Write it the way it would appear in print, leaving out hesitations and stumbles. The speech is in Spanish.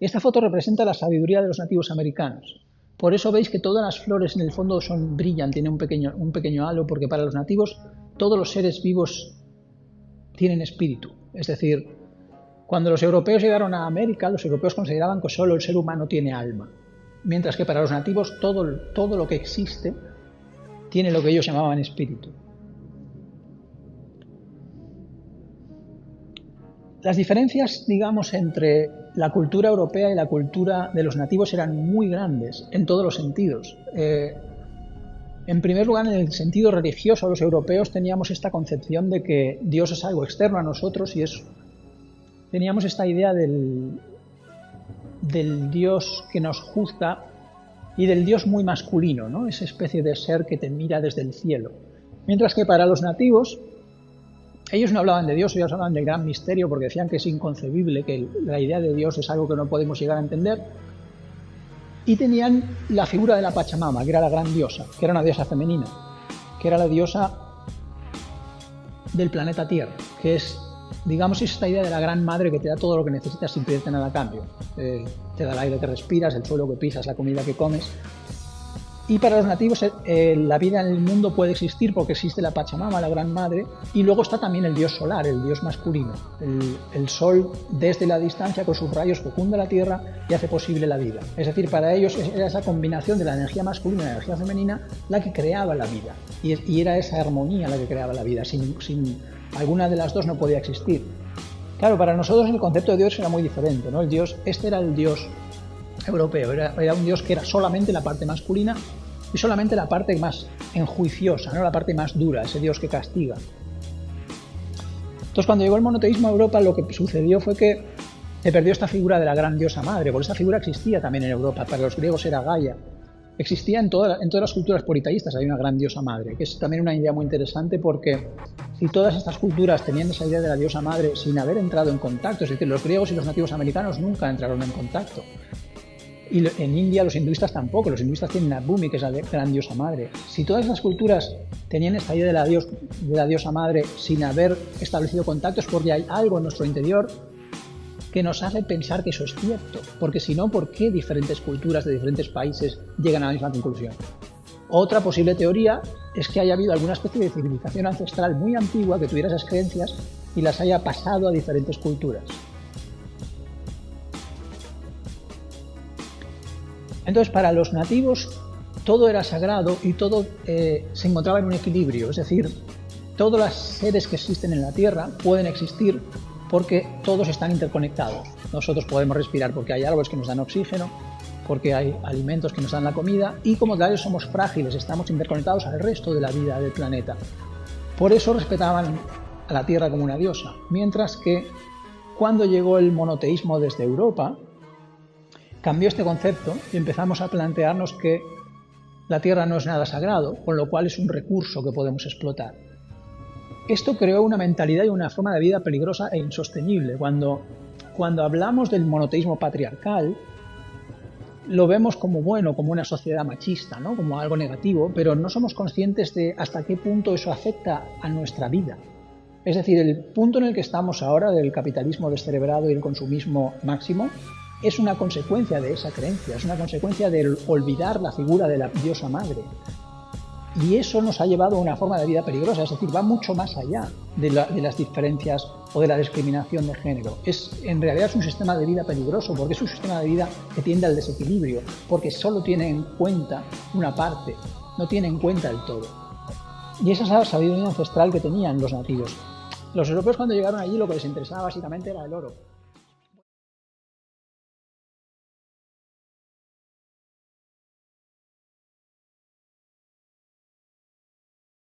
Esta foto representa la sabiduría de los nativos americanos. Por eso veis que todas las flores en el fondo brillan, tienen un pequeño halo, porque para los nativos todos los seres vivos tienen espíritu. Es decir, cuando los europeos llegaron a América, los europeos consideraban que solo el ser humano tiene alma, mientras que para los nativos todo lo que existe tiene lo que ellos llamaban espíritu. Las diferencias, digamos, entre la cultura europea y la cultura de los nativos eran muy grandes en todos los sentidos. En primer lugar, en el sentido religioso, los europeos teníamos esta concepción de que Dios es algo externo a nosotros y teníamos esta idea del Dios que nos juzga y del Dios muy masculino, ¿no? Esa especie de ser que te mira desde el cielo. Mientras que para los nativos, ellos no hablaban de Dios, ellos hablaban del gran misterio porque decían que es inconcebible, que la idea de Dios es algo que no podemos llegar a entender. Y tenían la figura de la Pachamama, que era la gran diosa, que era una diosa femenina, que era la diosa del planeta Tierra, que es, digamos, esta idea de la gran madre que te da todo lo que necesitas sin pedirte nada a cambio. Te da el aire que respiras, el suelo que pisas, la comida que comes. Y para los nativos la vida en el mundo puede existir porque existe la Pachamama, la gran madre, y luego está también el dios solar, el dios masculino. El sol desde la distancia con sus rayos fecunda la tierra y hace posible la vida. Es decir, para ellos era esa combinación de la energía masculina y la energía femenina la que creaba la vida. Y era esa armonía la que creaba la vida. Sin alguna de las dos no podía existir. Claro, para nosotros el concepto de Dios era muy diferente, ¿no? Este era el Dios europeo, era un Dios que era solamente la parte masculina y solamente la parte más enjuiciosa, ¿no? La parte más dura, ese Dios que castiga. Entonces, cuando llegó el monoteísmo a Europa, lo que sucedió fue que se perdió esta figura de la gran diosa madre, porque esta figura existía también en Europa. Para los griegos era Gaia. Existía en todas las culturas politeístas, hay una gran diosa madre, que es también una idea muy interesante porque si todas estas culturas tenían esa idea de la diosa madre sin haber entrado en contacto, es decir, los griegos y los nativos americanos nunca entraron en contacto. Y en India los hinduistas tampoco, los hinduistas tienen a Bhumi, que es la gran diosa madre. Si todas las culturas tenían esta idea de la diosa madre sin haber establecido contactos, porque hay algo en nuestro interior que nos hace pensar que eso es cierto, porque si no, ¿por qué diferentes culturas de diferentes países llegan a la misma conclusión? Otra posible teoría es que haya habido alguna especie de civilización ancestral muy antigua que tuviera esas creencias y las haya pasado a diferentes culturas. Entonces, para los nativos todo era sagrado y todo se encontraba en un equilibrio, es decir, todos los seres que existen en la Tierra pueden existir porque todos están interconectados. Nosotros podemos respirar porque hay árboles que nos dan oxígeno, porque hay alimentos que nos dan la comida y como tal somos frágiles, estamos interconectados al resto de la vida del planeta. Por eso respetaban a la Tierra como una diosa, mientras que cuando llegó el monoteísmo desde Europa, cambió este concepto y empezamos a plantearnos que la Tierra no es nada sagrado, con lo cual es un recurso que podemos explotar. Esto creó una mentalidad y una forma de vida peligrosa e insostenible. Cuando hablamos del monoteísmo patriarcal, lo vemos como bueno, como una sociedad machista, ¿no? Como algo negativo, pero no somos conscientes de hasta qué punto eso afecta a nuestra vida. Es decir, el punto en el que estamos ahora del capitalismo descerebrado y el consumismo máximo es una consecuencia de esa creencia, es una consecuencia de olvidar la figura de la diosa madre. Y eso nos ha llevado a una forma de vida peligrosa, es decir, va mucho más allá de las diferencias o de la discriminación de género. En realidad es un sistema de vida peligroso porque es un sistema de vida que tiende al desequilibrio, porque solo tiene en cuenta una parte, no tiene en cuenta el todo. Y esa es la sabiduría ancestral que tenían los nativos. Los europeos cuando llegaron allí lo que les interesaba básicamente era el oro.